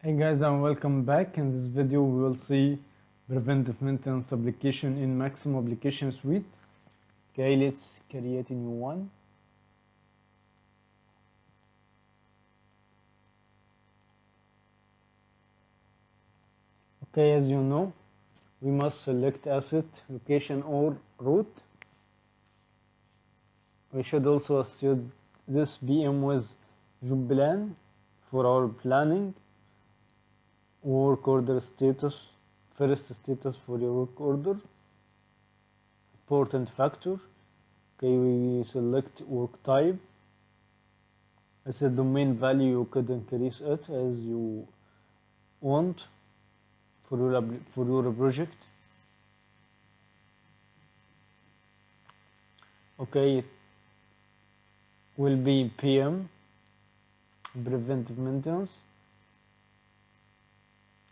Hey guys, and welcome back. In this video we will see preventive maintenance application in Maximo application suite. Okay, let's create a new one. Okay, as you know, we must select asset, location or route. We should also associate this BM with job plan for our planning. Work order status, first status for your work order. Important factor. Okay, we select work type. As a domain value, you could increase it as you want for your project. Okay, it will be PM, preventive maintenance.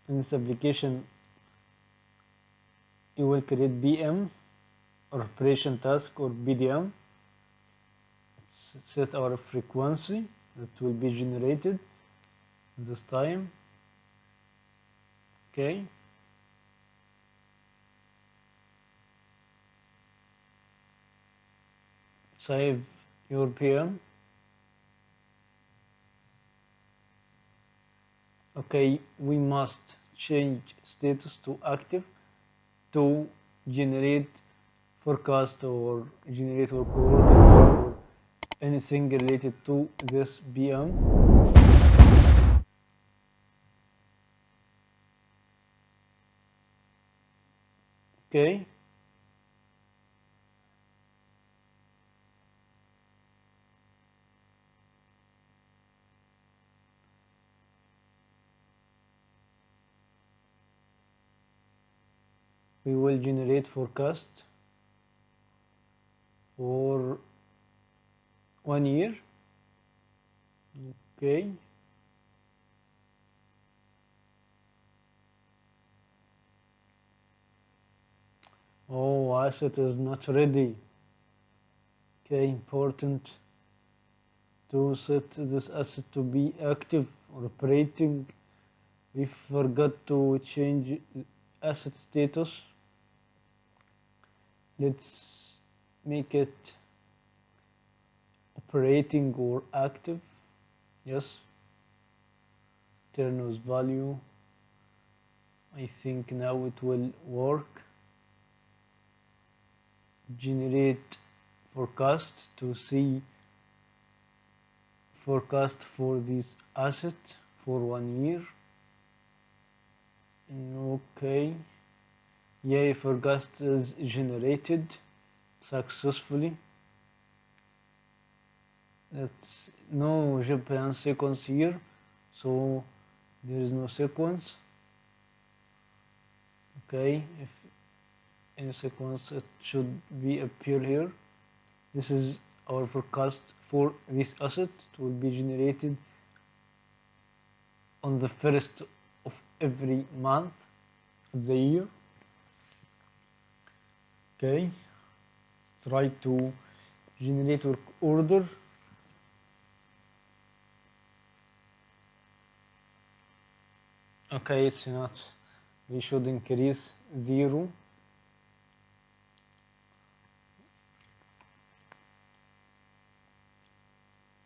In this application, you will create BM or operation task or BDM. Set our frequency that will be generated this time. Okay. Save your PM. Okay, we must change status to active to generate forecast or generate work order or anything related to this BM. Okay. We will generate forecast for 1 year. Okay. Oh, asset is not ready. Okay, important to set this asset to be active or operating. We forgot to change asset status. Let's make it operating or active. Yes. Turn with value. I think now it will work. Generate forecast to see forecast for this asset for 1 year. Okay. Yay, forecast is generated successfully. That's no job plan sequence here, so there is no sequence. Okay, if any sequence it should be appear here. This is our forecast for this asset. It will be generated on the first of every month of the year. Okay, try to generate work order. Okay, it's not. We should increase 0.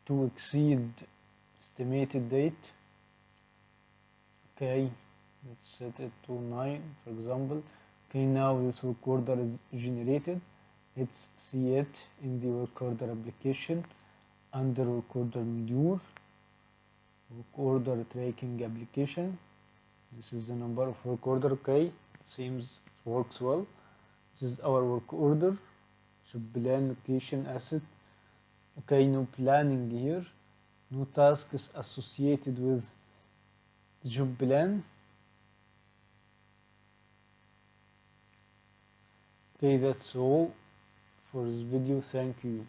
To exceed estimated date. Okay, let's set it to 9, for example. Okay, now this work order is generated. Let's see it in the work order application under work order module, work order tracking application. This is the number of work order. Okay, seems works well. This is our work order. So plan, location, asset. Okay, no planning here, no tasks associated with job plan. Okay, that's all for this video. Thank you.